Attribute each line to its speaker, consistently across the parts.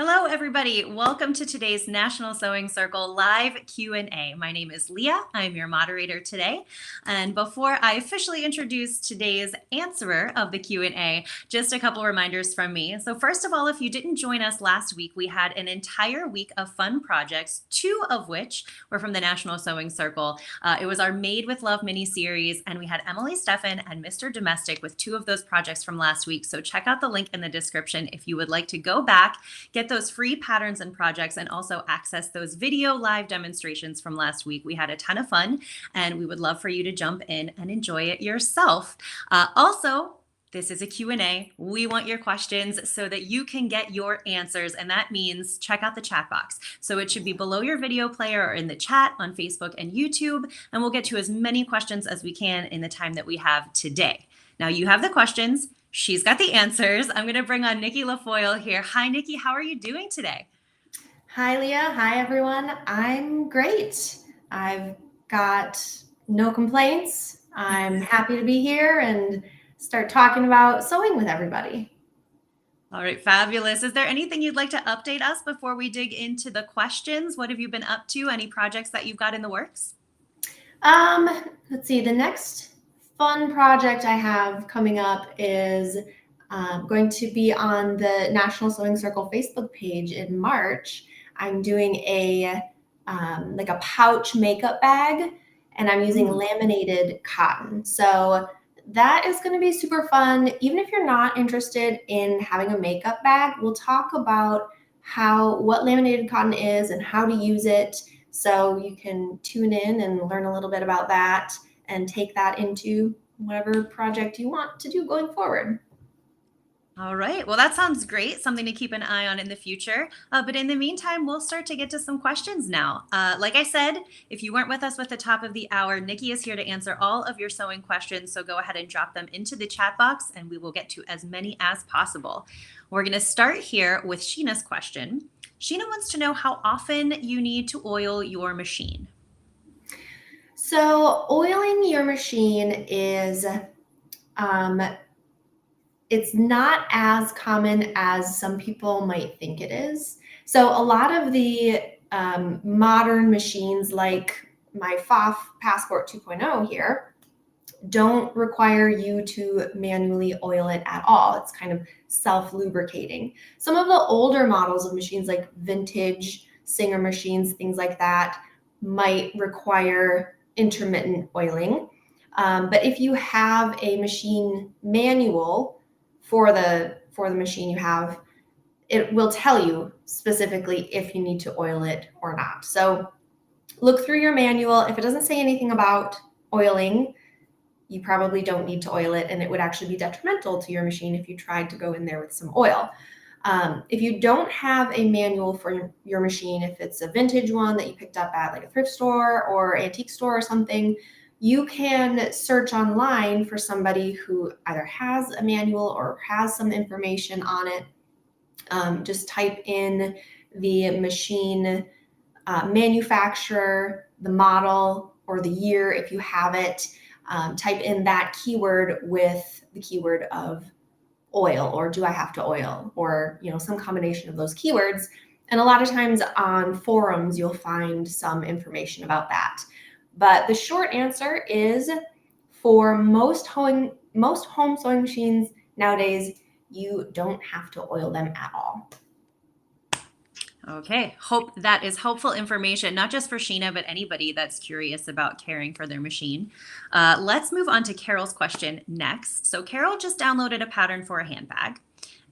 Speaker 1: Hello, everybody. Welcome to today's National Sewing Circle live Q&A. My name is Leah. I'm your moderator today. And before I officially introduce today's answerer of the Q&A, just a couple reminders from me. So first of all, if you didn't join us last week, we had an entire week of fun projects, two of which were from the National Sewing Circle. It was our Made with Love mini-series, and we had Emily Steffen and Mr. Domestic with two of those projects from last week. So check out the link in the description if you would like to go back, get those free patterns and projects, and also access those video live demonstrations from last week. We had a ton of fun, and we would love for you to jump in and enjoy it yourself. Also, this is a Q&A. We want your questions so that you can get your answers, and that means check out the chat box. So it should be below your video player or in the chat on Facebook and YouTube, and we'll get to as many questions as we can in the time that we have today. Now you have the questions. She's got the answers. I'm going to bring on Nicki LaFoille here. Hi, Nicki. How are you doing today?
Speaker 2: Hi, Leah. Hi, everyone. I'm great. I've got no complaints. I'm happy to be here and start talking about sewing with everybody.
Speaker 1: All right, fabulous. Is there anything you'd like to update us before we dig into the questions? What have you been up to? Any projects that you've got in the works?
Speaker 2: Let's see. The next fun project I have coming up is going to be on the National Sewing Circle Facebook page in March. I'm doing a pouch makeup bag, and I'm using laminated cotton. So that is going to be super fun. Even if you're not interested in having a makeup bag, we'll talk about what laminated cotton is and how to use it. So you can tune in and learn a little bit about that and take that into whatever project you want to do going forward.
Speaker 1: All right. Well, that sounds great. Something to keep an eye on in the future. But in the meantime, we'll start to get to some questions now. Like I said, if you weren't with us at the top of the hour, Nicki is here to answer all of your sewing questions. So go ahead and drop them into the chat box, and we will get to as many as possible. We're going to start here with Sheena's question. Sheena wants to know how often you need to oil your machine.
Speaker 2: So oiling your machine is, it's not as common as some people might think it is. So a lot of the modern machines like my FOF Passport 2.0 here don't require you to manually oil it at all. It's kind of self-lubricating. Some of the older models of machines like vintage Singer machines, things like that, might require intermittent oiling. But if you have a machine manual for the machine you have, it will tell you specifically if you need to oil it or not. So look through your manual. If it doesn't say anything about oiling, you probably don't need to oil it, and it would actually be detrimental to your machine if you tried to go in there with some oil. If you don't have a manual for your machine, if it's a vintage one that you picked up at like a thrift store or antique store or something, you can search online for somebody who either has a manual or has some information on it. Just type in the machine manufacturer, the model, or the year if you have it. Type in that keyword with the keyword of oil, or do I have to oil, or some combination of those keywords. And a lot of times on forums you'll find some information about that. But the short answer is, for most home sewing machines nowadays, you don't have to oil them at all.
Speaker 1: Okay, hope that is helpful information, not just for Sheena, but anybody that's curious about caring for their machine. Let's move on to Carol's question next. So Carol just downloaded a pattern for a handbag,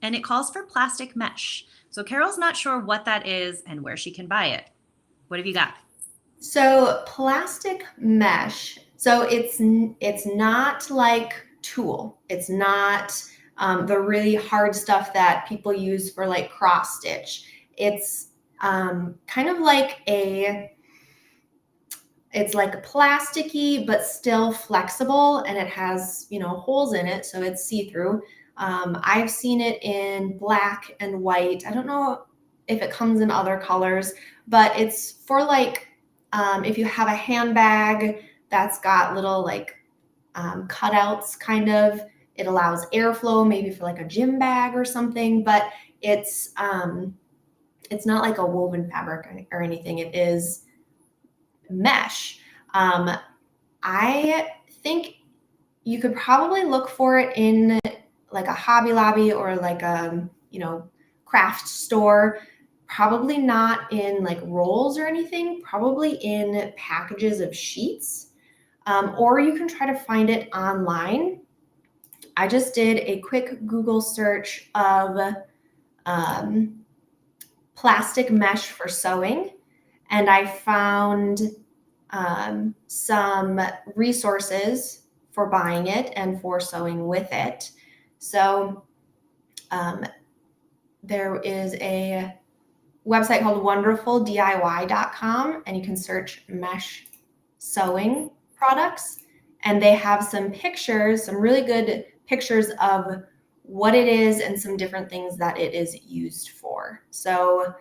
Speaker 1: and it calls for plastic mesh. So Carol's not sure what that is and where she can buy it. What have you got?
Speaker 2: So plastic mesh, so it's not like tulle. It's not the really hard stuff that people use for like cross stitch. It's kind of like it's like plasticky but still flexible, and it has holes in it, so it's see-through. I've seen it in black and white. I don't know if it comes in other colors, but it's for like if you have a handbag that's got little like cutouts, kind of. It allows airflow, maybe for like a gym bag or something, but it's it's not like a woven fabric or anything. It is mesh. I think you could probably look for it in like a Hobby Lobby or like a, craft store. Probably not in like rolls or anything, probably in packages of sheets. Or you can try to find it online. I just did a quick Google search of plastic mesh for sewing, and I found some resources for buying it and for sewing with it. So there is a website called wonderfuldiy.com, and you can search mesh sewing products, and they have some pictures, some really good pictures of what it is and some different things that it is used for. So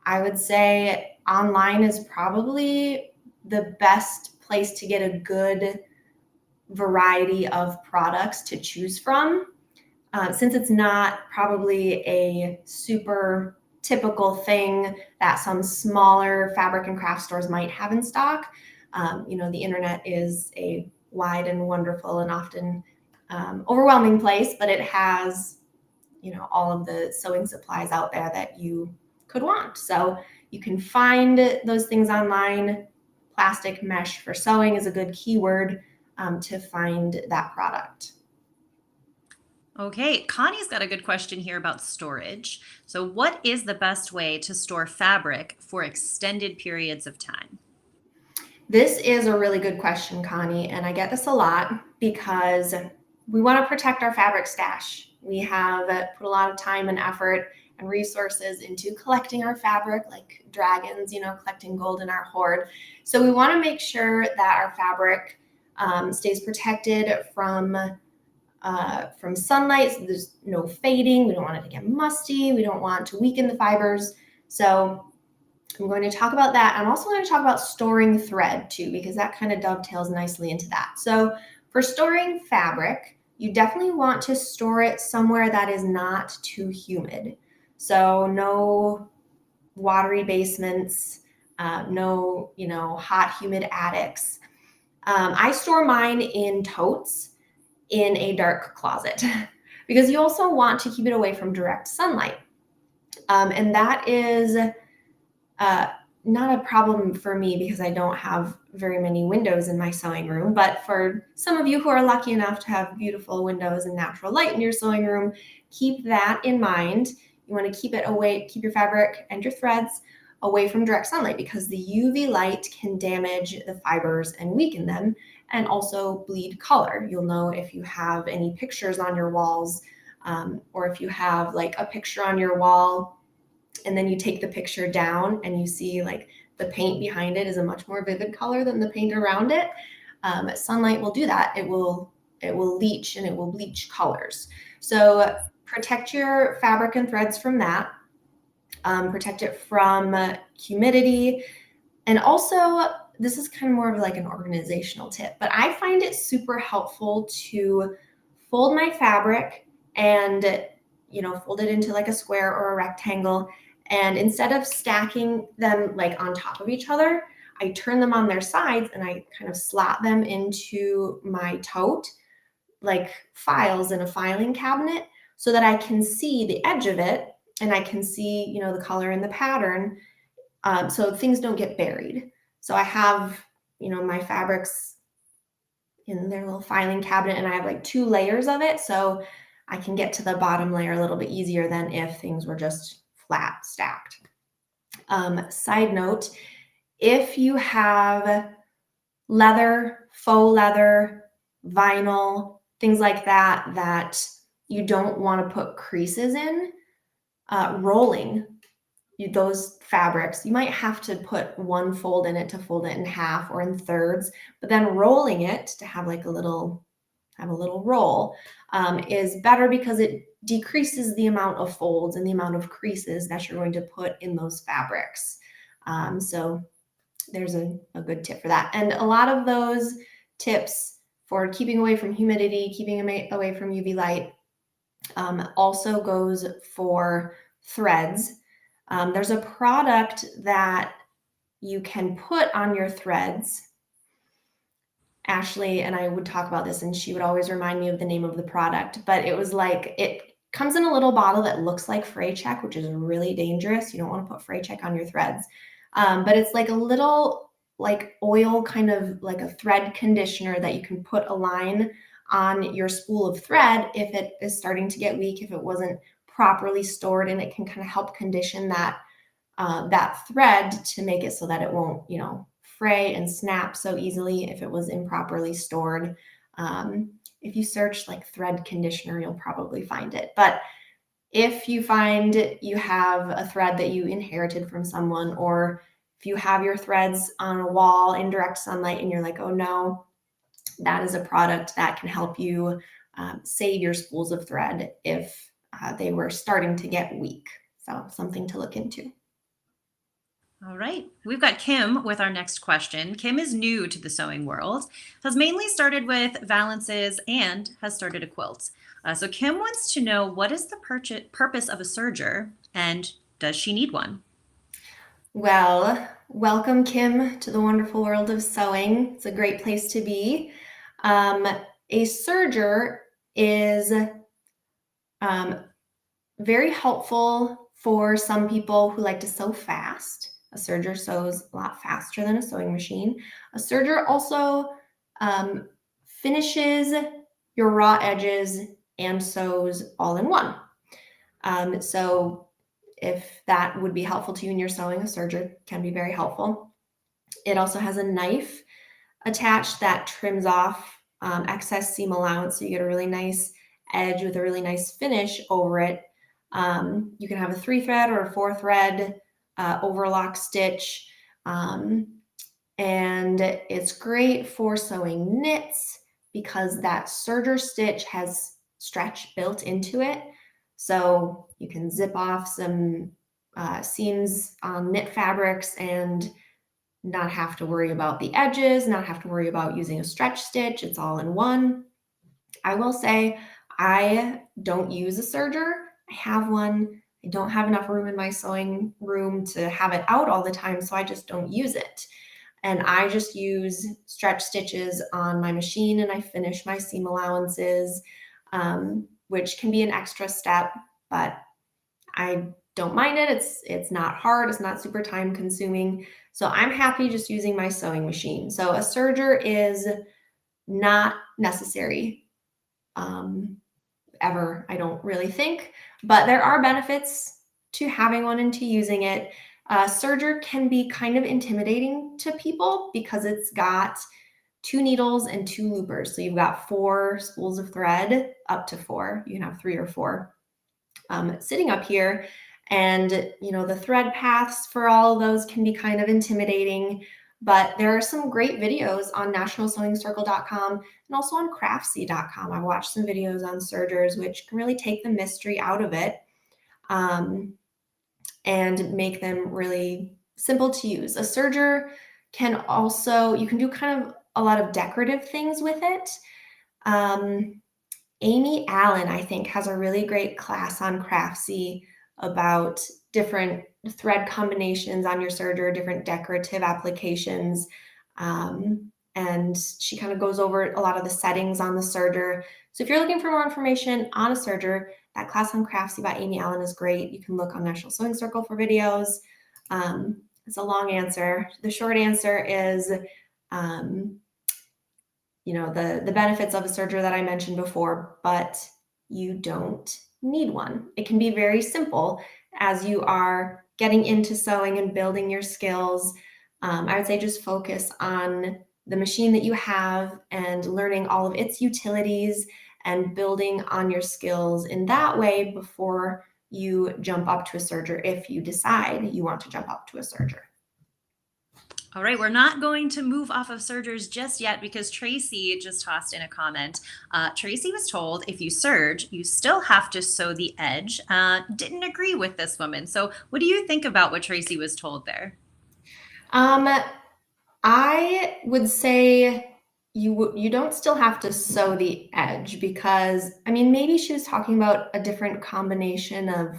Speaker 2: I would say online is probably the best place to get a good variety of products to choose from, since it's not probably a super typical thing that some smaller fabric and craft stores might have in stock. The internet is a wide and wonderful and often overwhelming place, but it has, all of the sewing supplies out there that you could want. So you can find those things online. Plastic mesh for sewing is a good keyword to find that product.
Speaker 1: Okay, Connie's got a good question here about storage. So, what is the best way to store fabric for extended periods of time?
Speaker 2: This is a really good question, Connie, and I get this a lot because we want to protect our fabric stash. We have put a lot of time and effort and resources into collecting our fabric, like dragons, collecting gold in our hoard. So we want to make sure that our fabric stays protected from sunlight. So there's no fading. We don't want it to get musty. We don't want to weaken the fibers. So I'm going to talk about that. I'm also going to talk about storing thread too, because that kind of dovetails nicely into that. So for storing fabric, you definitely want to store it somewhere that is not too humid. So no watery basements, no, hot, humid attics. I store mine in totes in a dark closet because you also want to keep it away from direct sunlight. And that is not a problem for me because I don't have very many windows in my sewing room. But for some of you who are lucky enough to have beautiful windows and natural light in your sewing room, keep that in mind. You want to keep it away, keep your fabric and your threads away from direct sunlight because the UV light can damage the fibers and weaken them and also bleed color. You'll know if you have any pictures on your walls, or if you have like a picture on your wall and then you take the picture down and you see like the paint behind it is a much more vivid color than the paint around it. Sunlight will do that. It will leach and it will bleach colors. So protect your fabric and threads from that. Protect it from humidity. And also, this is kind of more of like an organizational tip, but I find it super helpful to fold my fabric and, fold it into like a square or a rectangle. And instead of stacking them like on top of each other, I turn them on their sides and I kind of slot them into my tote, like files in a filing cabinet, so that I can see the edge of it and I can see, the color and the pattern, so things don't get buried. So I have, my fabrics in their little filing cabinet and I have like 2 layers of it. So I can get to the bottom layer a little bit easier than if things were just flat stacked. Side note, if you have leather, faux leather, vinyl, things like that, that you don't want to put creases in, rolling those fabrics, you might have to put one fold in it to fold it in half or in thirds, but then rolling it to have like a little roll is better because it decreases the amount of folds and the amount of creases that you're going to put in those fabrics. So there's a good tip for that. And a lot of those tips for keeping away from humidity, keeping away from UV light, also goes for threads. There's a product that you can put on your threads. Ashley and I would talk about this, and she would always remind me of the name of the product, but it was like, it comes in a little bottle that looks like Fray Check, which is really dangerous. You don't want to put Fray Check on your threads. But it's like a little like oil, kind of like a thread conditioner that you can put a line on your spool of thread if it is starting to get weak, if it wasn't properly stored, and it can kind of help condition that that thread to make it so that it won't, fray and snap so easily if it was improperly stored. If you search like thread conditioner, you'll probably find it. But if you find you have a thread that you inherited from someone, or if you have your threads on a wall in direct sunlight and you're like, oh no, that is a product that can help you save your spools of thread if they were starting to get weak. So something to look into.
Speaker 1: All right. We've got Kim with our next question. Kim is new to the sewing world, has mainly started with valances, and has started a quilt. So Kim wants to know, what is the purpose of a serger, and does she need one?
Speaker 2: Well, welcome, Kim, to the wonderful world of sewing. It's a great place to be. A serger is very helpful for some people who like to sew fast. A serger sews a lot faster than a sewing machine. A serger also finishes your raw edges and sews all in one. So if that would be helpful to you in your sewing, a serger can be very helpful. It also has a knife attached that trims off excess seam allowance, so you get a really nice edge with a really nice finish over it. You can have a 3-thread or a 4-thread overlock stitch, and it's great for sewing knits because that serger stitch has stretch built into it, so you can zip off some seams on knit fabrics and not have to worry about the edges, not have to worry about using a stretch stitch. It's all in one. I will say I don't use a serger. I have one. I don't have enough room in my sewing room to have it out all the time, so I just don't use it. And I just use stretch stitches on my machine, and I finish my seam allowances, which can be an extra step, but I don't mind it. It's not hard. It's not super time consuming. So I'm happy just using my sewing machine. So a serger is not necessary ever, I don't really think, but there are benefits to having one and to using it. Serger can be kind of intimidating to people because it's got 2 needles and 2 loopers. So you've got 4 spools of thread, up to 4. You can have 3 or 4 sitting up here. And, the thread paths for all of those can be kind of intimidating, but there are some great videos on nationalsewingcircle.com and also on craftsy.com. I watched some videos on sergers, which can really take the mystery out of it and make them really simple to use. A serger can also, you can do kind of a lot of decorative things with it. Amy Allen, I think, has a really great class on Craftsy about different thread combinations on your serger, different decorative applications. And she kind of goes over a lot of the settings on the serger. So if you're looking for more information on a serger, that class on Craftsy by Amy Allen is great. You can look on National Sewing Circle for videos. It's a long answer. The short answer is, the benefits of a serger that I mentioned before, but you don't need one. It can be very simple as you are getting into sewing and building your skills. I would say just focus on the machine that you have and learning all of its utilities and building on your skills in that way before you jump up to a serger, if you decide you want to jump up to a serger.
Speaker 1: All right, we're not going to move off of sergers just yet because Tracy just tossed in a comment. Tracy was told if you serge, you still have to sew the edge. Didn't agree with this woman. So what do you think about what Tracy was told there?
Speaker 2: I would say you don't still have to sew the edge because, maybe she was talking about a different combination of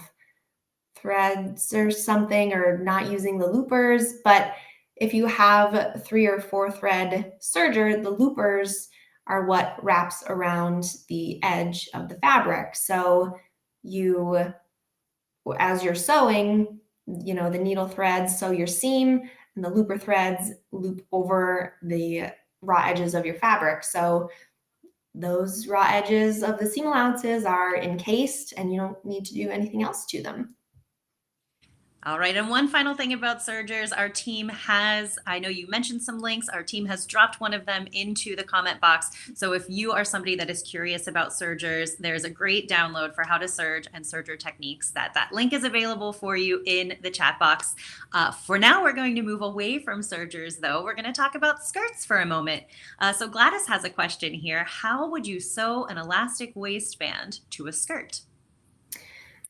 Speaker 2: threads or something, or not using the loopers. But if you have 3 or 4 thread serger, the loopers are what wraps around the edge of the fabric. So you, as you're sewing, the needle threads sew your seam, and the looper threads loop over the raw edges of your fabric. So those raw edges of the seam allowances are encased, and you don't need to do anything else to them.
Speaker 1: All right. And one final thing about Sergers, our team has, I know you mentioned some links, our team has dropped one of them into the comment box. So if you are somebody that is curious about Sergers, there's a great download for how to serge and serger techniques. That link is available for you in the chat box. For now, we're going to move away from Sergers, though. We're going to talk about skirts for a moment. So Gladys has a question here. How would you sew an elastic waistband to a skirt?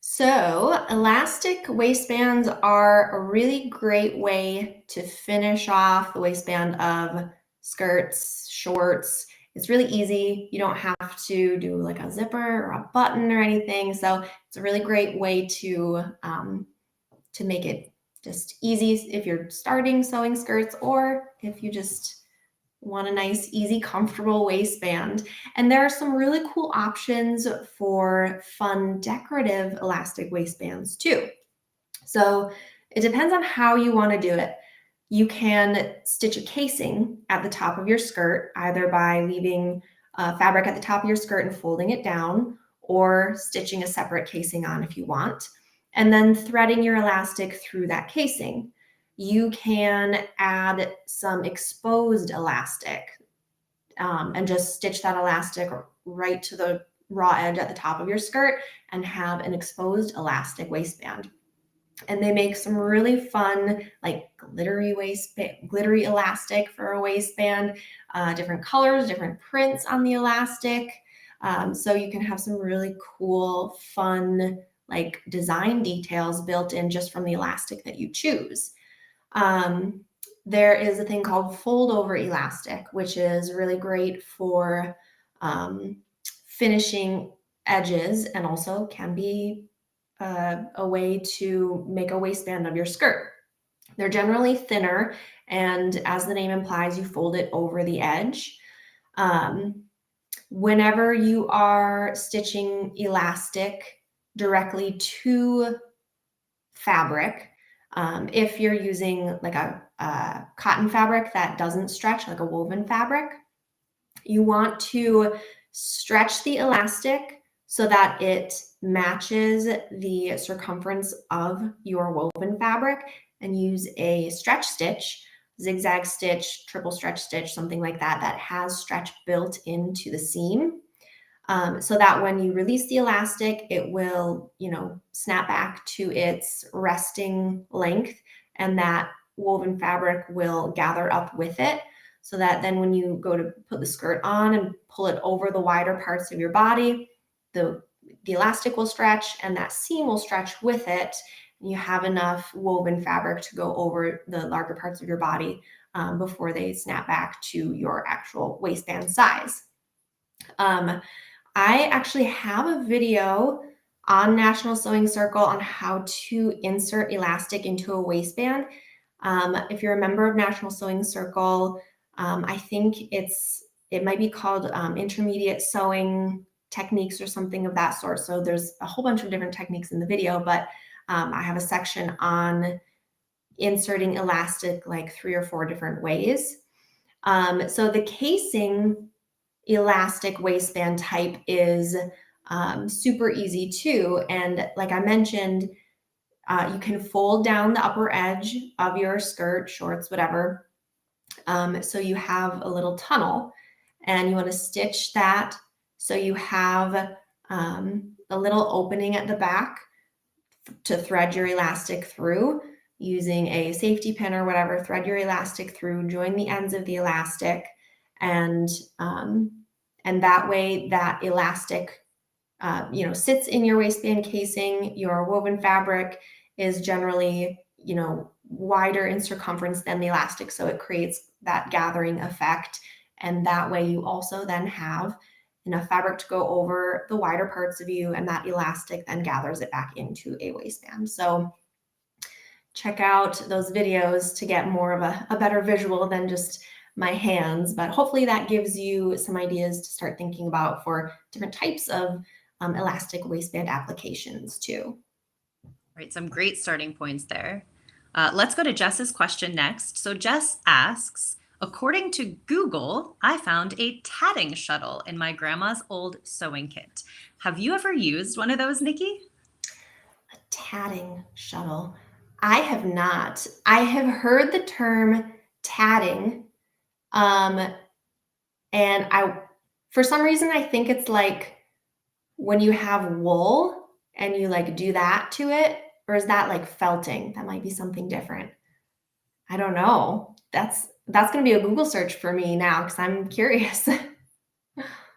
Speaker 2: So elastic waistbands are a really great way to finish off the waistband of skirts, shorts. It's really easy. You don't have to do like a zipper or a button or anything. So it's a really great way to make it just easy if you're starting sewing skirts, or if you just want a nice, easy, comfortable waistband. And there are some really cool options for fun decorative elastic waistbands too. So it depends on how you want to do it. You can stitch a casing at the top of your skirt, either by leaving fabric at the top of your skirt and folding it down, or stitching a separate casing on if you want, and then threading your elastic through that casing. You can add some exposed elastic and just stitch that elastic right to the raw edge at the top of your skirt and have an exposed elastic waistband. And they make some really fun, like glittery elastic for a waistband, different colors, different prints on the elastic. So you can have some really cool, fun, like design details built in just from the elastic that you choose. There is a thing called fold over elastic, which is really great for finishing edges, and also can be a way to make a waistband of your skirt. They're generally thinner, and as the name implies, you fold it over the edge. Whenever you are stitching elastic directly to fabric, if you're using like a cotton fabric that doesn't stretch, like a woven fabric, you want to stretch the elastic so that it matches the circumference of your woven fabric, and use a stretch stitch, zigzag stitch, triple stretch stitch, something like that, that has stretch built into the seam. So that when you release the elastic, it will, snap back to its resting length, and that woven fabric will gather up with it, so that then when you go to put the skirt on and pull it over the wider parts of your body, the elastic will stretch and that seam will stretch with it, and you have enough woven fabric to go over the larger parts of your body before they snap back to your actual waistband size. I actually have a video on National Sewing Circle on how to insert elastic into a waistband. If you're a member of National Sewing Circle, I think it might be called intermediate sewing techniques or something of that sort. So there's a whole bunch of different techniques in the video, but I have a section on inserting elastic like 3 or 4 different ways. So the casing elastic waistband type is super easy too. And like I mentioned, you can fold down the upper edge of your skirt, shorts, whatever. So you have a little tunnel, and you want to stitch that so you have a little opening at the back to thread your elastic through. Using a safety pin or whatever, thread your elastic through, join the ends of the elastic, and that way that elastic sits in your waistband casing. Your woven fabric is generally wider in circumference than the elastic, so it creates that gathering effect, and that way you also then have enough fabric to go over the wider parts of you, and that elastic then gathers it back into a waistband. So check out those videos to get more of a better visual than just my hands, but hopefully that gives you some ideas to start thinking about for different types of elastic waistband applications too.
Speaker 1: Right, some great starting points there. Let's go to Jess's question next. So Jess asks, according to Google, I found a tatting shuttle in my grandma's old sewing kit. Have you ever used one of those, Nikki?
Speaker 2: A tatting shuttle. I have not. I have heard the term tatting, and for some reason, I think it's like when you have wool and you like do that to it, or is that like felting? That might be something different. I don't know. That's going to be a Google search for me now because I'm curious.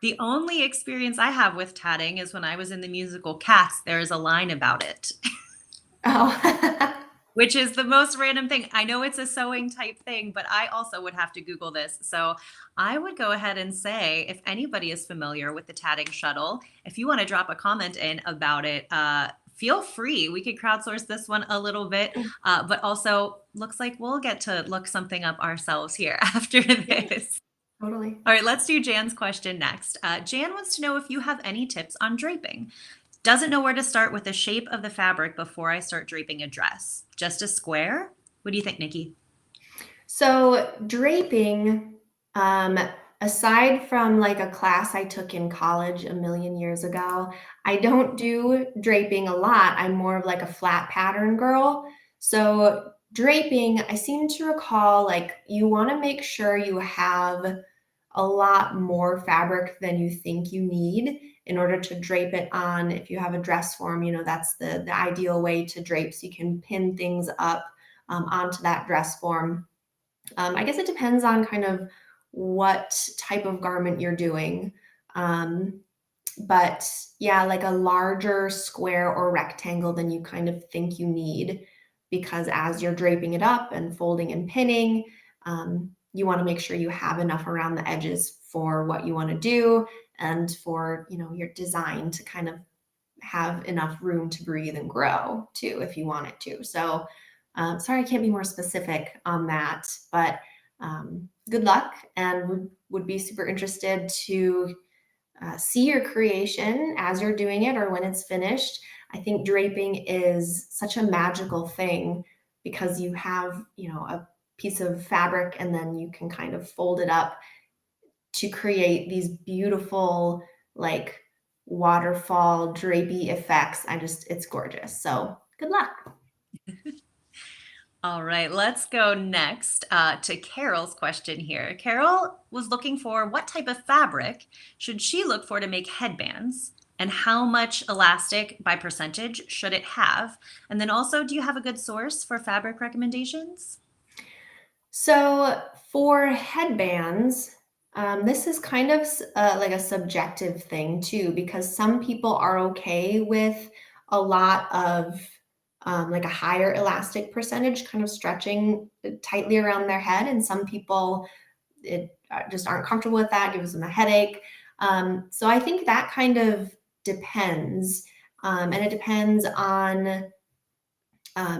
Speaker 1: The only experience I have with tatting is when I was in the musical Cats, there is a line about it,
Speaker 2: Oh,
Speaker 1: which is the most random thing. I know it's a sewing type thing, but I also would have to Google this. So I would go ahead and say, if anybody is familiar with the tatting shuttle, if you want to drop a comment in about it, feel free. We could crowdsource this one a little bit, but also looks like we'll get to look something up ourselves here after this.
Speaker 2: totally.
Speaker 1: All right, let's do Jan's question next. Jan wants to know if you have any tips on draping. Doesn't know where to start with the shape of the fabric before I start draping a dress. Just a square? What do you think, Nikki?
Speaker 2: So draping, aside from like a class I took in college a million years ago, I don't do draping a lot. I'm more of like a flat pattern girl. So draping, I seem to recall like you want to make sure you have a lot more fabric than you think you need in order to drape it on. If you have a dress form, that's the ideal way to drape, so you can pin things up onto that dress form. I guess it depends on kind of what type of garment you're doing. But yeah, like a larger square or rectangle than you kind of think you need, because as you're draping it up and folding and pinning, you want to make sure you have enough around the edges for what you want to do and for, your design to kind of have enough room to breathe and grow too, if you want it to. So sorry, I can't be more specific on that, but good luck, and would be super interested to see your creation as you're doing it or when it's finished. I think draping is such a magical thing because you have, a piece of fabric and then you can kind of fold it up to create these beautiful, like waterfall drapey effects. It's gorgeous. So good luck.
Speaker 1: All right, let's go next to Carol's question here. Carol was looking for what type of fabric should she look for to make headbands, and how much elastic by percentage should it have? And then also, do you have a good source for fabric recommendations?
Speaker 2: So for headbands, this is kind of like a subjective thing too, because some people are okay with a lot of like a higher elastic percentage kind of stretching tightly around their head. And some people just aren't comfortable with that, gives them a headache. So I think that kind of depends. And it depends on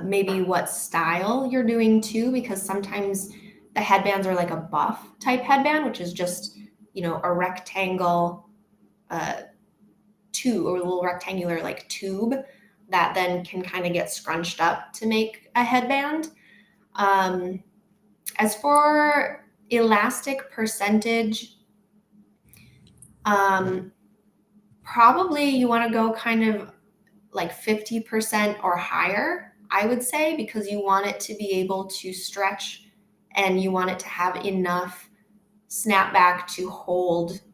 Speaker 2: maybe what style you're doing too, because sometimes the headbands are like a buff type headband, which is just, a rectangle tube, or a little rectangular like tube that then can kind of get scrunched up to make a headband. As for elastic percentage, probably you want to go kind of like 50% or higher, I would say, because you want it to be able to stretch and you want it to have enough snapback to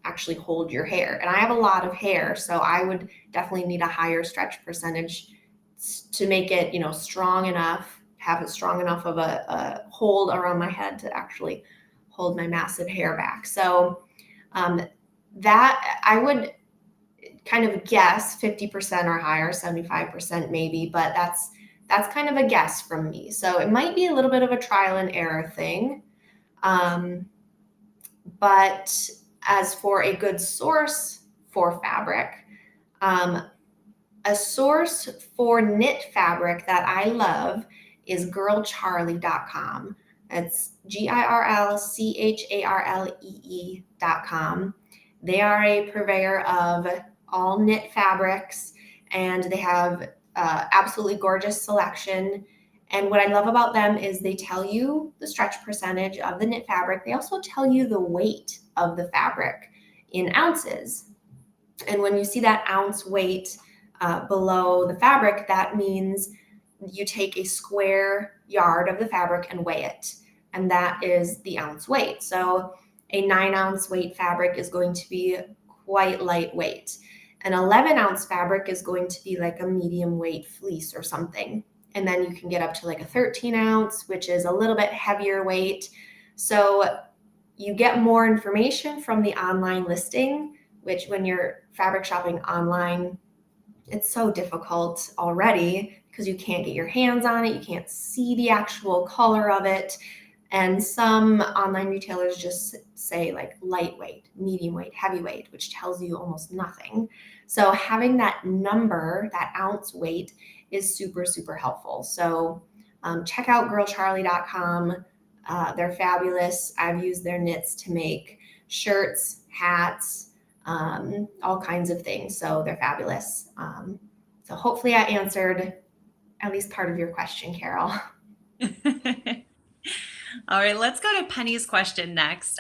Speaker 2: actually hold your hair. And I have a lot of hair, so I would definitely need a higher stretch percentage to make it, strong enough, have it strong enough of a hold around my head to actually hold my massive hair back. So that I would kind of guess 50% or higher, 75% maybe, but that's kind of a guess from me. So it might be a little bit of a trial and error thing. But as for a good source for fabric. A source for knit fabric that I love is girlcharlie.com. It's GIRLCHARLEE.com. They are a purveyor of all knit fabrics, and they have absolutely gorgeous selection. And what I love about them is they tell you the stretch percentage of the knit fabric. They also tell you the weight of the fabric in ounces. And when you see that ounce weight below the fabric, that means you take a square yard of the fabric and weigh it. And that is the ounce weight. So a 9-ounce weight fabric is going to be quite lightweight. An 11-ounce fabric is going to be like a medium weight fleece or something. And then you can get up to like a 13-ounce, which is a little bit heavier weight. So you get more information from the online listing, which when you're fabric shopping online, it's so difficult already because you can't get your hands on it. You can't see the actual color of it. And some online retailers just say like lightweight, medium weight, heavyweight, which tells you almost nothing. So having that number, that ounce weight, is super, super helpful. So check out girlcharlie.com. They're fabulous. I've used their knits to make shirts, hats, all kinds of things. So they're fabulous. So hopefully I answered at least part of your question, Carol.
Speaker 1: All right, let's go to Penny's question next.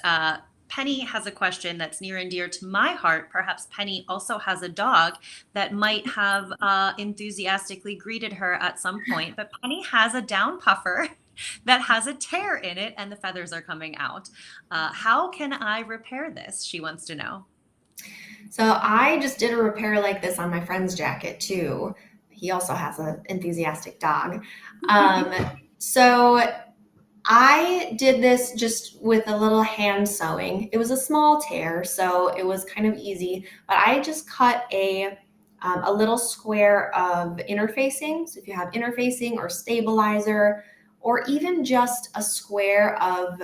Speaker 1: Penny has a question that's near and dear to my heart. Perhaps Penny also has a dog that might have enthusiastically greeted her at some point, but Penny has a down puffer that has a tear in it and the feathers are coming out. How can I repair this? She wants to know.
Speaker 2: So I just did a repair like this on my friend's jacket too. He also has an enthusiastic dog. So I did this just with a little hand sewing. It was a small tear, so it was kind of easy, but I just cut a little square of interfacing. So if you have interfacing or stabilizer, or even just a square of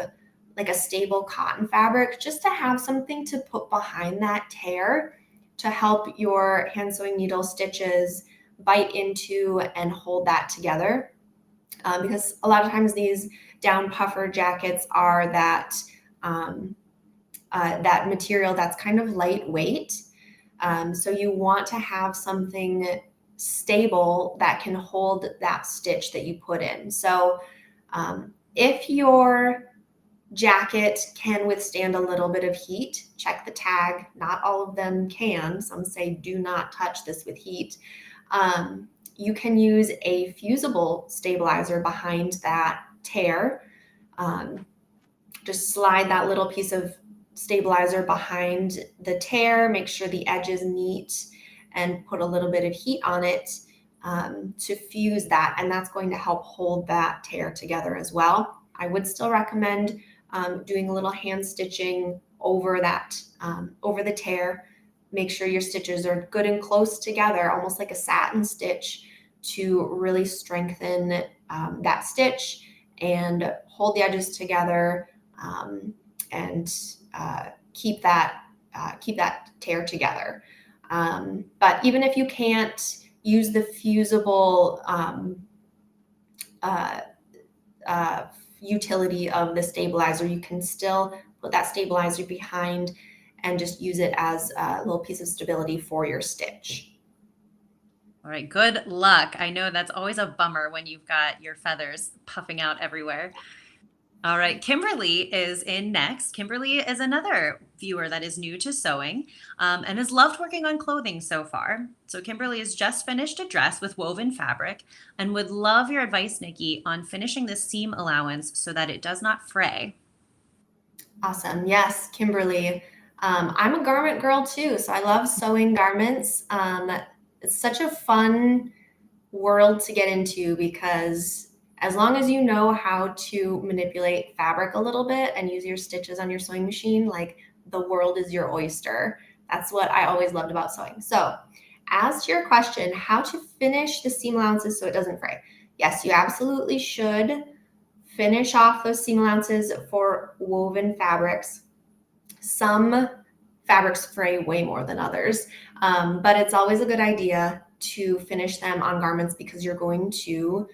Speaker 2: like a stable cotton fabric, just to have something to put behind that tear to help your hand sewing needle stitches bite into and hold that together. Because a lot of times these down puffer jackets are that that material that's kind of lightweight. So you want to have something stable that can hold that stitch that you put in. So if your jacket can withstand a little bit of heat, check the tag. Not all of them can. Some say do not touch this with heat. You can use a fusible stabilizer behind that tear. Just slide that little piece of stabilizer behind the tear, make sure the edges meet, and put a little bit of heat on it to fuse that, and that's going to help hold that tear together as well. I would still recommend doing a little hand stitching over that, over the tear. Make sure your stitches are good and close together, almost like a satin stitch, to really strengthen that stitch and hold the edges together and keep that tear together. But even if you can't use the fusible utility of the stabilizer, you can still put that stabilizer behind and just use it as a little piece of stability for your stitch.
Speaker 1: All right, good luck. I know that's always a bummer when you've got your feathers puffing out everywhere. All right, Kimberly is in next. Kimberly is another viewer that is new to sewing and has loved working on clothing so far. So Kimberly has just finished a dress with woven fabric and would love your advice, Nicki, on finishing the seam allowance so that it does not fray.
Speaker 2: Awesome. Yes, Kimberly. I'm a garment girl too, so I love sewing garments. It's such a fun world to get into because as long as you know how to manipulate fabric a little bit and use your stitches on your sewing machine, like the world is your oyster. That's what I always loved about sewing. So as to your question, how to finish the seam allowances so it doesn't fray. Yes, you absolutely should finish off those seam allowances for woven fabrics. Some fabrics fray way more than others. But it's always a good idea to finish them on garments because you're going to,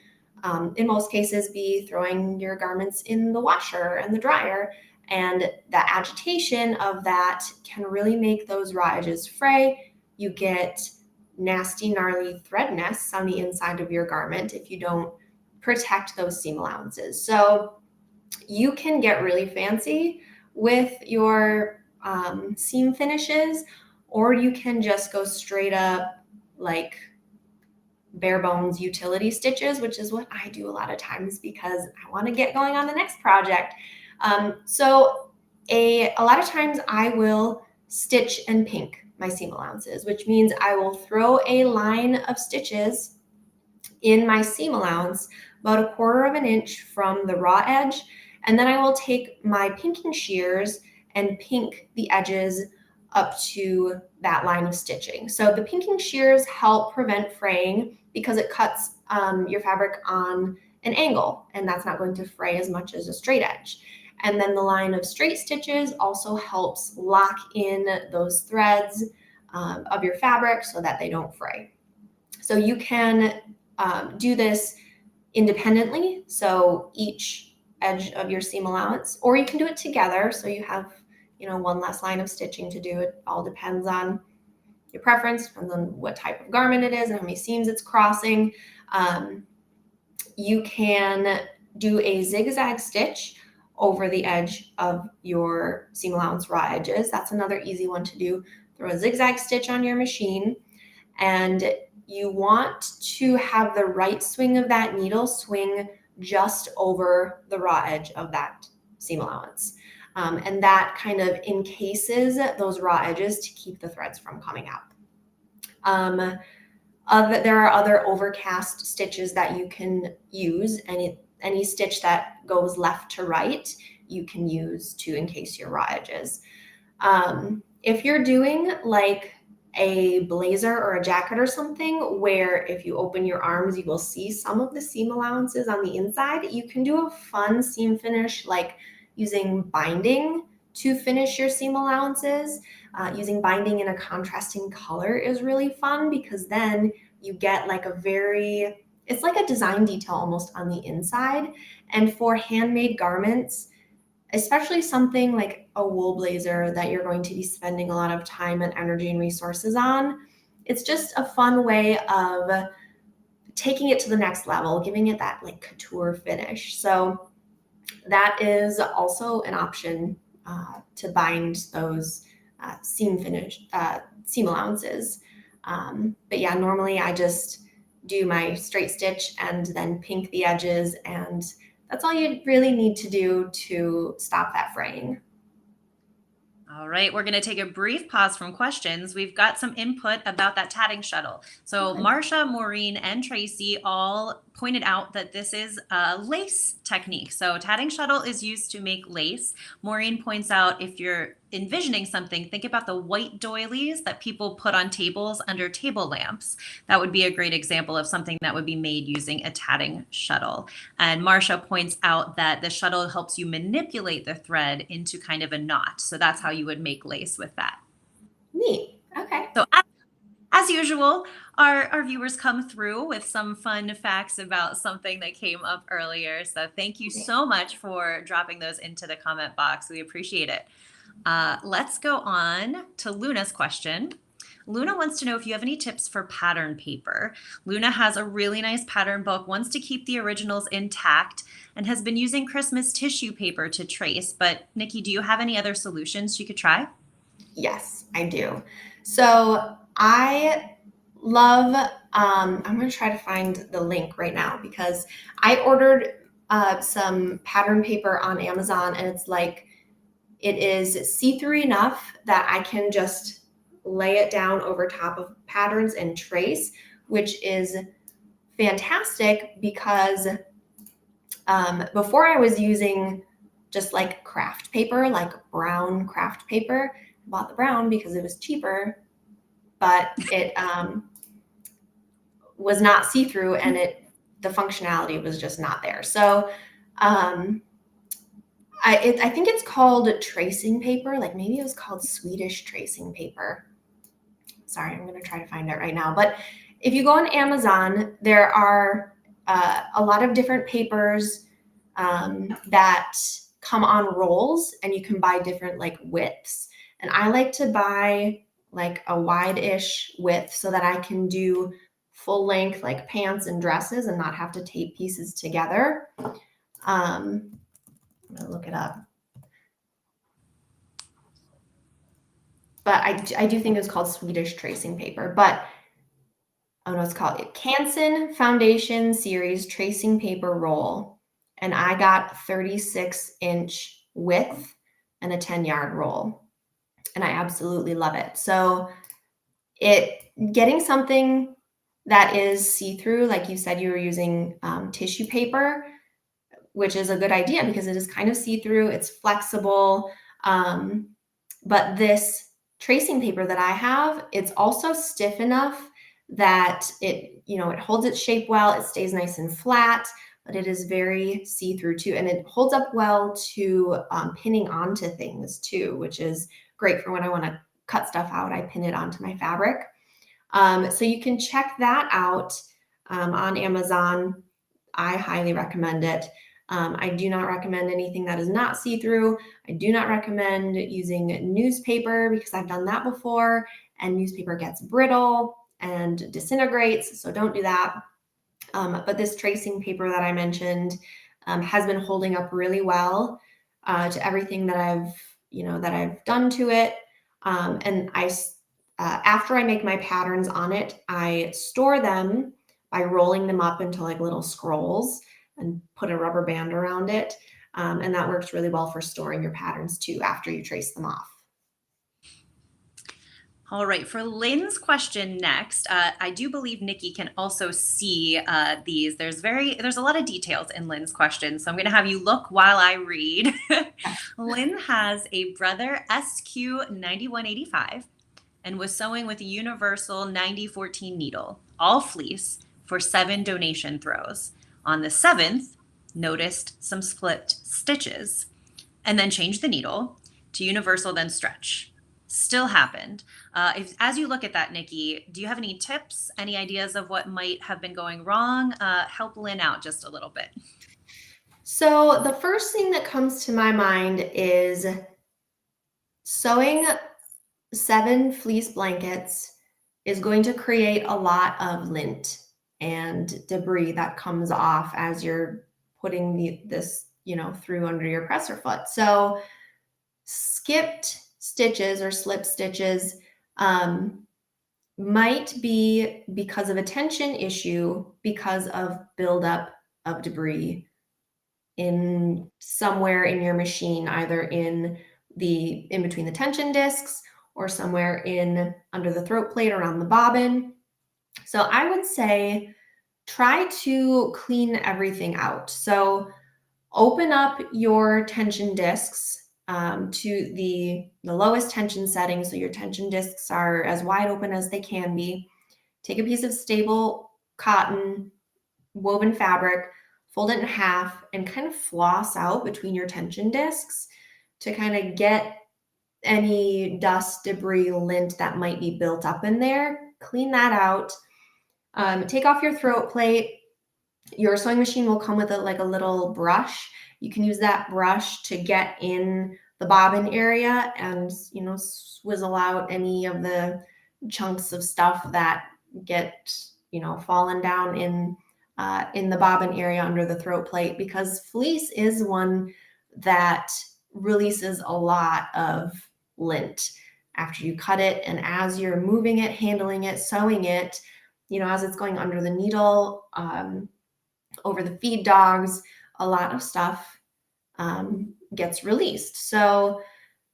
Speaker 2: in most cases, be throwing your garments in the washer and the dryer. And the agitation of that can really make those raw edges fray. You get nasty, gnarly thread nests on the inside of your garment if you don't protect those seam allowances. So you can get really fancy with your seam finishes, or you can just go straight up like bare bones utility stitches, which is what I do a lot of times because I want to get going on the next project. So a lot of times I will stitch and pink my seam allowances, which means I will throw a line of stitches in my seam allowance about 1/4 inch from the raw edge, and then I will take my pinking shears and pink the edges up to that line of stitching. So the pinking shears help prevent fraying because it cuts your fabric on an angle, and that's not going to fray as much as a straight edge. And then the line of straight stitches also helps lock in those threads of your fabric so that they don't fray. So you can do this independently, so each edge of your seam allowance, or you can do it together so you have one less line of stitching to do. It all depends on your preference, depends on what type of garment it is and how many seams it's crossing. You can do a zigzag stitch over the edge of your seam allowance raw edges. That's another easy one to do. Throw a zigzag stitch on your machine, and you want to have the right swing of that needle swing just over the raw edge of that seam allowance. And that kind of encases those raw edges to keep the threads from coming out. There are other overcast stitches that you can use. Any stitch that goes left to right, you can use to encase your raw edges. If you're doing like a blazer or a jacket or something where if you open your arms, you will see some of the seam allowances on the inside, you can do a fun seam finish like using binding to finish your seam allowances. Using binding in a contrasting color is really fun because then you get like it's like a design detail almost on the inside. And for handmade garments, especially something like a wool blazer that you're going to be spending a lot of time and energy and resources on, it's just a fun way of taking it to the next level, giving it that like couture finish. So that is also an option to bind those seam allowances. But yeah, normally I just do my straight stitch and then pink the edges, and that's all you really need to do to stop that fraying.
Speaker 1: All right, we're going to take a brief pause from questions. We've got some input about that tatting shuttle. So
Speaker 2: Okay.
Speaker 1: Marsha, Maureen, and Tracy all pointed out that this is a lace technique. So tatting shuttle is used to make lace. Maureen points out if you're envisioning something, think about the white doilies that people put on tables under table lamps. That would be a great example of something that would be made using a tatting shuttle. And Marsha points out that the shuttle helps you manipulate the thread into kind of a knot. So that's how you would make lace with that.
Speaker 2: Neat. Okay.
Speaker 1: So as usual, our viewers come through with some fun facts about something that came up earlier. So thank you so much for dropping those into the comment box. We appreciate it. Let's go on to Luna's question. Luna wants to know if you have any tips for pattern paper. Luna has a really nice pattern book, wants to keep the originals intact, and has been using Christmas tissue paper to trace. But Nicki, do you have any other solutions she could try?
Speaker 2: Yes, I do. So I love, I'm going to try to find the link right now because I ordered some pattern paper on Amazon, and it is see-through enough that I can just lay it down over top of patterns and trace, which is fantastic because before I was using just like craft paper, like brown craft paper. I bought the brown because it was cheaper, but it was not see-through, and the functionality was just not there. So I think it's called tracing paper. Like maybe it was called Swedish tracing paper. Sorry, I'm going to try to find it right now. But if you go on Amazon, there are a lot of different papers that come on rolls, and you can buy different like widths. And I like to buy like a wide-ish width so that I can do full length like pants and dresses and not have to tape pieces together. I'm gonna look it up. But I do think it's called Swedish tracing paper. But oh no, it's called Canson Foundation Series Tracing Paper Roll. And I got 36-inch width and a 10-yard roll. And I absolutely love it. So getting something that is see-through, like you said, you were using tissue paper, which is a good idea because it is kind of see-through, it's flexible. But this tracing paper that I have, it's also stiff enough that it holds its shape well, it stays nice and flat, but it is very see-through too. And it holds up well to pinning onto things too, which is great for when I want to cut stuff out. I pin it onto my fabric. So you can check that out on Amazon. I highly recommend it. I do not recommend anything that is not see-through. I do not recommend using newspaper because I've done that before and newspaper gets brittle and disintegrates, so don't do that. But this tracing paper that I mentioned has been holding up really well to everything that I've done to it. And after I make my patterns on it, I store them by rolling them up into like little scrolls and put a rubber band around it. And that works really well for storing your patterns too after you trace them off.
Speaker 1: All right, for Lynn's question next, I do believe Nicki can also see these. There's a lot of details in Lynn's question, so I'm going to have you look while I read. Lynn has a Brother SQ9185 and was sewing with a universal 9014 needle, all fleece, for 7 donation throws. On the 7th, noticed some split stitches and then changed the needle to universal, then stretch. Still happened. As you look at that, Nicki, do you have any tips, any ideas of what might have been going wrong? Help Lynn out just a little bit.
Speaker 2: So the first thing that comes to my mind is sewing 7 fleece blankets is going to create a lot of lint and debris that comes off as you're putting this through under your presser foot. So skipped stitches or slip stitches might be because of a tension issue, because of buildup of debris in somewhere in your machine, either in between the tension discs or somewhere in under the throat plate around the bobbin. So I would say try to clean everything out. So open up your tension discs to the lowest tension setting. So your tension discs are as wide open as they can be. Take a piece of stable cotton woven fabric, fold it in half, and kind of floss out between your tension discs to kind of get any dust, debris, lint that might be built up in there. Clean that out. Take off your throat plate. Your sewing machine will come with a little brush. You can use that brush to get in the bobbin area and swizzle out any of the chunks of stuff that get fallen down in the bobbin area under the throat plate, because fleece is one that releases a lot of lint after you cut it, and as you're moving it, handling it, sewing it, as it's going under the needle, over the feed dogs, a lot of stuff gets released. So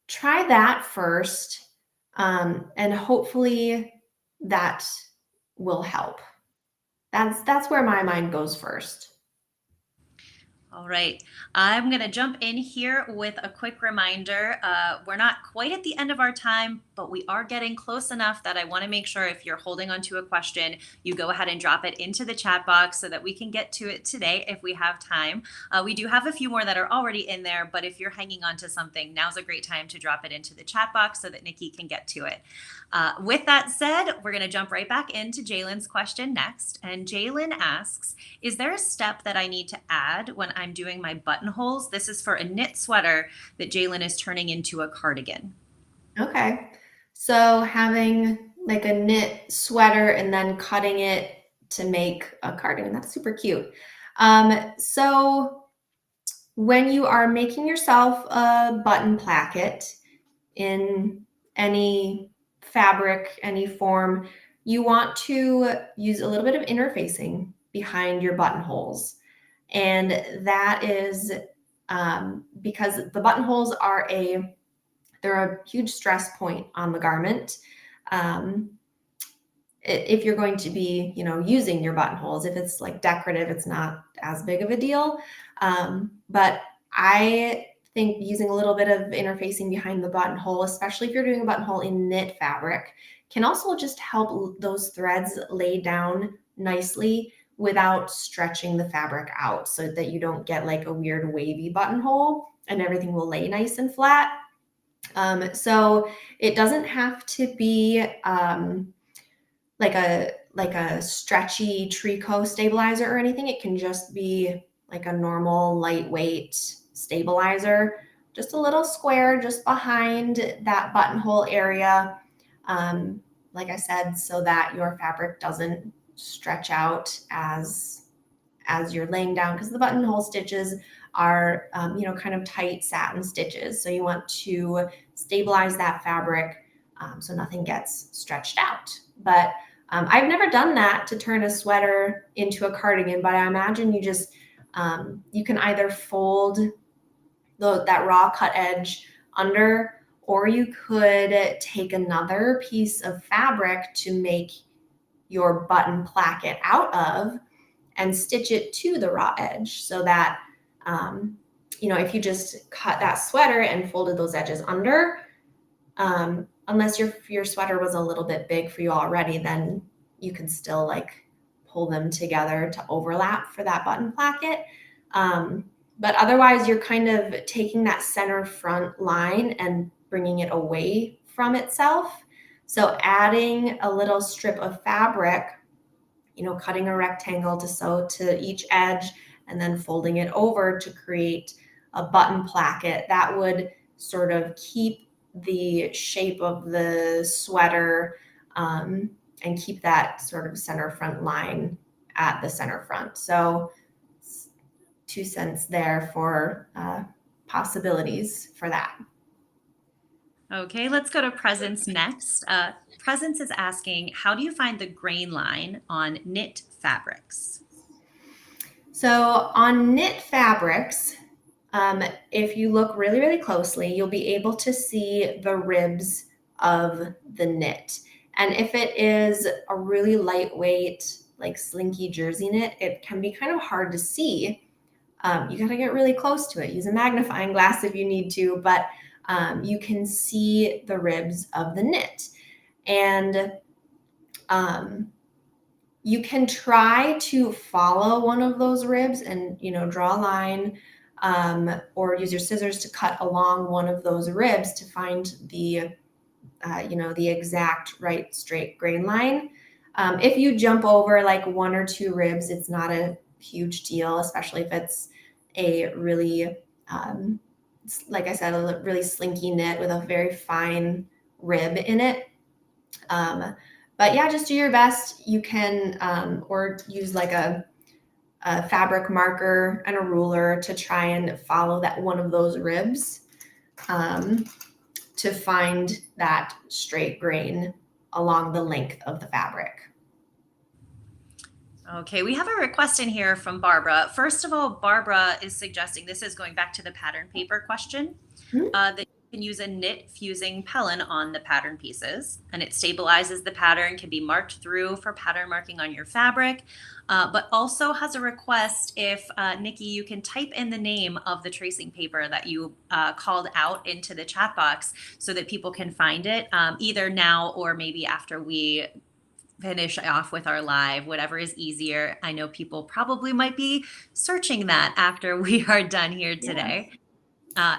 Speaker 2: try that first, and hopefully that will help. That's where my mind goes first.
Speaker 1: All right. I'm going to jump in here with a quick reminder. We're not quite at the end of our time, but we are getting close enough that I want to make sure if you're holding onto a question, you go ahead and drop it into the chat box so that we can get to it today if we have time. We do have a few more that are already in there, but if you're hanging on to something, now's a great time to drop it into the chat box so that Nicki can get to it. With that said, we're going to jump right back into Jalen's question next. And Jalen asks, is there a step that I need to add when I'm doing my buttonholes? This is for a knit sweater that Jalen is turning into a cardigan.
Speaker 2: Okay. So having like a knit sweater and then cutting it to make a cardigan, that's super cute. So when you are making yourself a button placket in any fabric, any form, you want to use a little bit of interfacing behind your buttonholes. And that is because the buttonholes are they're a huge stress point on the garment. If you're going to be, using your buttonholes, if it's like decorative, it's not as big of a deal. But I think using a little bit of interfacing behind the buttonhole, especially if you're doing a buttonhole in knit fabric, can also just help those threads lay down nicely without stretching the fabric out so that you don't get like a weird wavy buttonhole and everything will lay nice and flat. So it doesn't have to be like a stretchy tricot stabilizer or anything. It can just be like a normal lightweight stabilizer, just a little square just behind that buttonhole area. Like I said, so that your fabric doesn't stretch out as you're laying down, because the buttonhole stitches are kind of tight satin stitches. So you want to stabilize that fabric so nothing gets stretched out. But I've never done that to turn a sweater into a cardigan, but I imagine you just you can either fold that raw cut edge under, or you could take another piece of fabric to make your button placket out of and stitch it to the raw edge, so that if you just cut that sweater and folded those edges under, unless your sweater was a little bit big for you already, then you can still like pull them together to overlap for that button placket. But otherwise, you're kind of taking that center front line and bringing it away from itself. So adding a little strip of fabric, cutting a rectangle to sew to each edge and then folding it over to create a button placket, that would sort of keep the shape of the sweater and keep that sort of center front line at the center front. So 2 cents there for possibilities for that.
Speaker 1: Okay, let's go to Presence next. Presence is asking, how do you find the grain line on knit fabrics?
Speaker 2: So on knit fabrics, if you look really, really closely, you'll be able to see the ribs of the knit. And if it is a really lightweight, like slinky jersey knit, it can be kind of hard to see. You got to get really close to it. Use a magnifying glass if you need to, but you can see the ribs of the knit. And you can try to follow one of those ribs and, draw a line, or use your scissors to cut along one of those ribs to find the exact right straight grain line. If you jump over like 1 or 2 ribs, it's not a huge deal, especially if it's a really, like I said, a really slinky knit with a very fine rib in it. But yeah, just do your best. You can, or use like a fabric marker and a ruler to try and follow that one of those ribs to find that straight grain along the length of the fabric.
Speaker 1: Okay, we have a request in here from Barbara. First of all, Barbara is suggesting, this is going back to the pattern paper question, that you can use a knit fusing pellin on the pattern pieces, and it stabilizes the pattern, can be marked through for pattern marking on your fabric, but also has a request if, Nikki, you can type in the name of the tracing paper that you called out into the chat box so that people can find it, either now or maybe after we finish off with our live, whatever is easier. I know people probably might be searching that after we are done here today.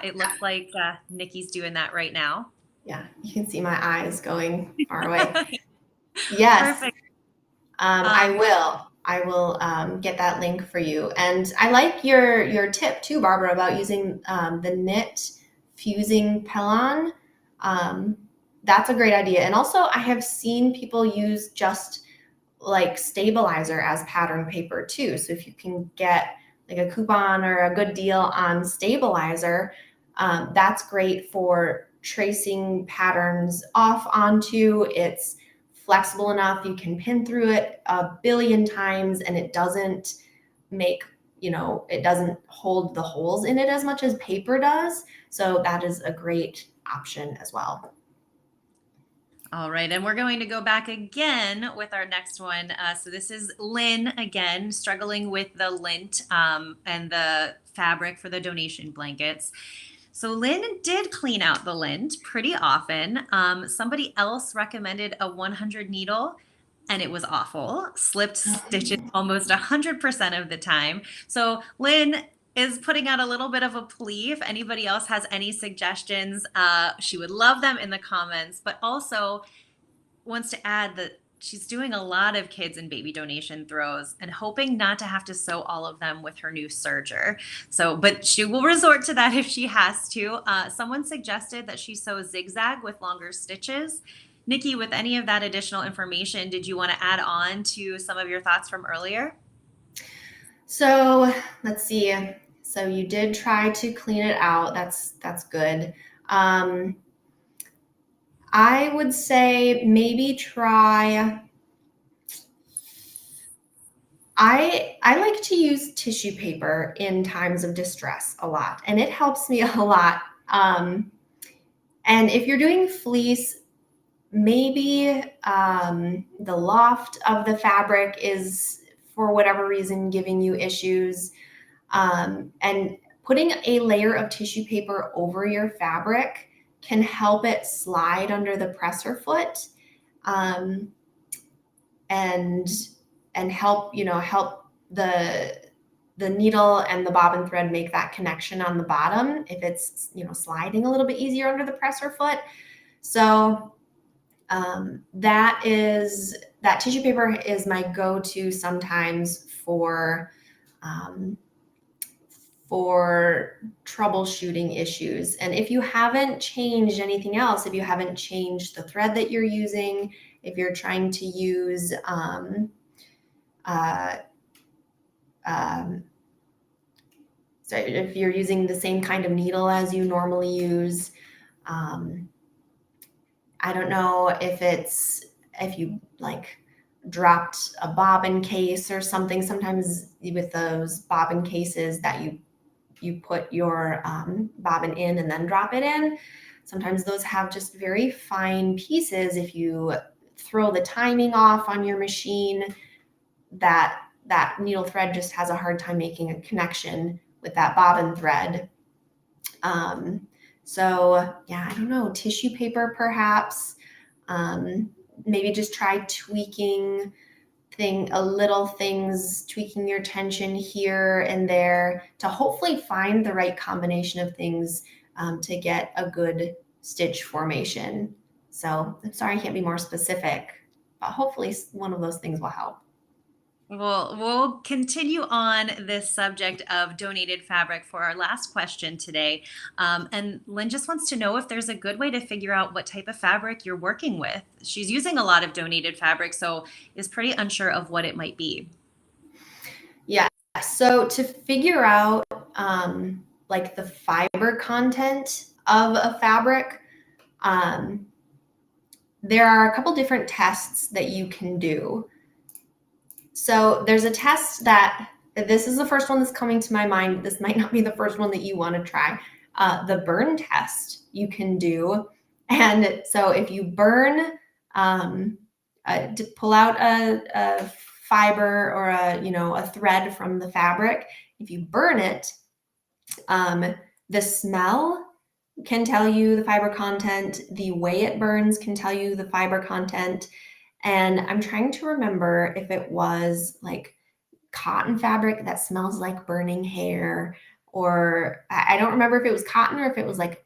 Speaker 1: It looks like Nikki's doing that right now.
Speaker 2: Yeah, you can see my eyes going far away. Yes.
Speaker 1: Perfect.
Speaker 2: I will get that link for you. And I like your tip too, Barbara, about using the knit fusing pellon. That's a great idea. And also I have seen people use just like stabilizer as pattern paper too. So if you can get like a coupon or a good deal on stabilizer, that's great for tracing patterns off onto. It's flexible enough, you can pin through it a billion times and it doesn't make, it doesn't hold the holes in it as much as paper does. So that is a great option as well.
Speaker 1: All right, and we're going to go back again with our next one. So this is Lynn again, struggling with the lint and the fabric for the donation blankets. So Lynn did clean out the lint pretty often. Somebody else recommended a 100 needle and it was awful. Slipped stitches almost 100% of the time. So Lynn is putting out a little bit of a plea. If anybody else has any suggestions, she would love them in the comments, but also wants to add that she's doing a lot of kids and baby donation throws and hoping not to have to sew all of them with her new serger. So, but she will resort to that if she has to. Someone suggested that she sew zigzag with longer stitches. Nikki, with any of that additional information, did you want to add on to some of your thoughts from earlier?
Speaker 2: So let's see. So you did try to clean it out. That's good. I would say maybe try. I like to use tissue paper in times of distress a lot, and it helps me a lot. And if you're doing fleece, maybe the loft of the fabric is, for whatever reason, giving you issues. And putting a layer of tissue paper over your fabric can help it slide under the presser foot, and help help the needle and the bobbin thread make that connection on the bottom if it's sliding a little bit easier under the presser foot. So that tissue paper is my go-to sometimes for troubleshooting issues. And if you haven't changed anything else, if you haven't changed the thread that you're using, if you're trying to use so if you're using the same kind of needle as you normally use, I don't know if you like dropped a bobbin case or something. Sometimes with those bobbin cases that you put your bobbin in and then drop it in, sometimes those have just very fine pieces. If you throw the timing off on your machine, that needle thread just has a hard time making a connection with that bobbin thread. So yeah, I don't know, tissue paper perhaps. Maybe just try tweaking tweaking your tension here and there to hopefully find the right combination of things to get a good stitch formation. So I'm sorry I can't be more specific, but hopefully one of those things will help.
Speaker 1: Well, we'll continue on this subject of donated fabric for our last question today. And Lynn just wants to know if there's a good way to figure out what type of fabric you're working with. She's using a lot of donated fabric, so is pretty unsure of what it might be.
Speaker 2: Yeah, so to figure out like the fiber content of a fabric, there are a couple different tests that you can do. So there's a test this is the first one that's coming to my mind. This might not be the first one that you want to try. the burn test you can do. And so if you burn, to pull out a fiber or a thread from the fabric, if you burn it, the smell can tell you the fiber content, the way it burns can tell you the fiber content. And I'm trying to remember if it was like cotton fabric that smells like burning hair, or I don't remember if it was cotton or if it was like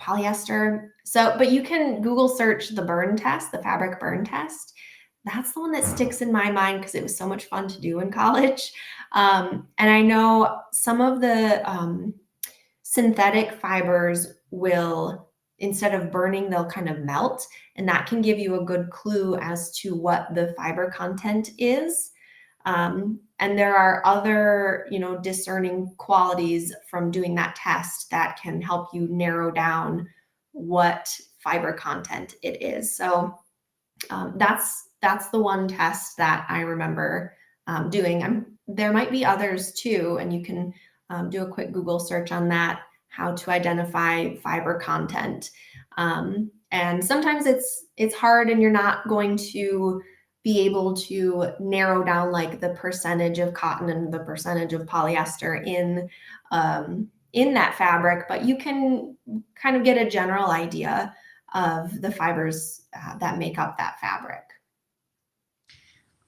Speaker 2: polyester. So, but you can Google search the burn test, the fabric burn test. That's the one that sticks in my mind because it was so much fun to do in college. And I know some of the synthetic fibers will, instead of burning, they'll kind of melt, and that can give you a good clue as to what the fiber content is. And there are other, discerning qualities from doing that test that can help you narrow down what fiber content it is. So that's the one test that I remember doing. There might be others too, and you can do a quick Google search on that, how to identify fiber content. And sometimes it's hard, and you're not going to be able to narrow down like the percentage of cotton and the percentage of polyester in that fabric, but you can kind of get a general idea of the fibers that make up that fabric.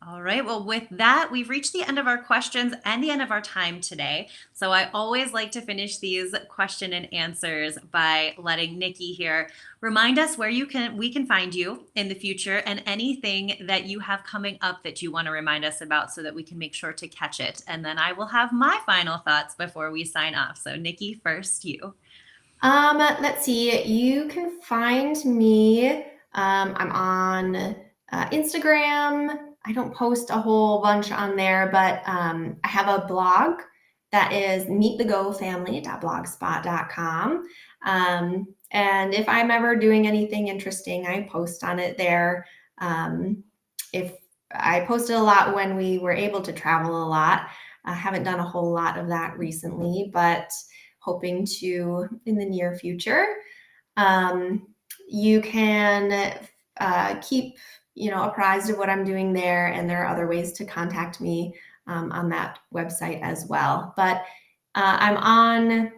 Speaker 1: All right. Well, with that, we've reached the end of our questions and the end of our time today. So I always like to finish these question and answers by letting Nicki here remind us where we can find you in the future, and anything that you have coming up that you want to remind us about so that we can make sure to catch it. And then I will have my final thoughts before we sign off. So Nicki, first you.
Speaker 2: Let's see. You can find me. I'm on Instagram. I don't post a whole bunch on there, but I have a blog that is meetthegofamily.blogspot.com. And if I'm ever doing anything interesting, I post on it there. If I posted a lot when we were able to travel a lot, I haven't done a whole lot of that recently, but hoping to in the near future. You can keep apprised of what I'm doing there, and there are other ways to contact me on that website as well. But I'm on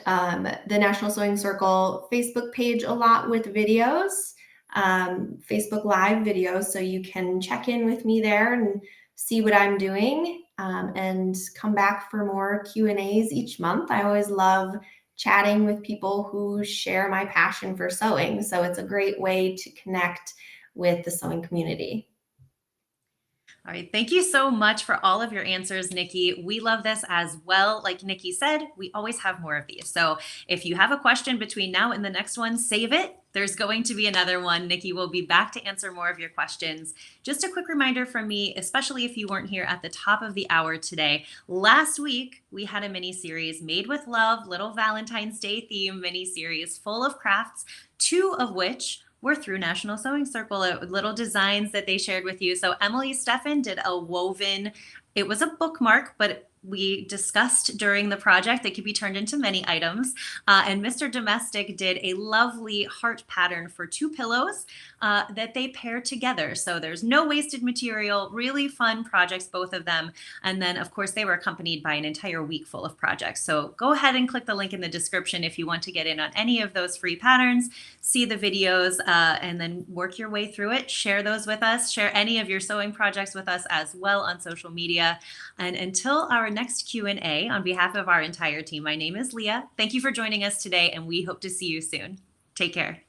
Speaker 2: the National Sewing Circle Facebook page a lot with videos, Facebook Live videos, so you can check in with me there and see what I'm doing, and come back for more Q&As each month. I always love chatting with people who share my passion for sewing, so it's a great way to connect with the sewing community.
Speaker 1: All right. Thank you so much for all of your answers, Nicki. We love this as well. Like Nicki said, we always have more of these. So if you have a question between now and the next one, save it. There's going to be another one. Nicki will be back to answer more of your questions. Just a quick reminder from me, especially if you weren't here at the top of the hour today. Last week, we had a mini series Made with Love, little Valentine's Day theme mini series full of crafts, 2 of which were through National Sewing Circle, little designs that they shared with you. So Emily Steffen did a woven, it was a bookmark, but we discussed during the project that could be turned into many items. And Mr. Domestic did a lovely heart pattern for 2 pillows that they paired together. So there's no wasted material, really fun projects, both of them. And then, of course, they were accompanied by an entire week full of projects. So go ahead and click the link in the description if you want to get in on any of those free patterns, see the videos, and then work your way through it. Share those with us. Share any of your sewing projects with us as well on social media. And until our next Q&A, on behalf of our entire team, my name is Leah. Thank you for joining us today, and we hope to see you soon. Take care.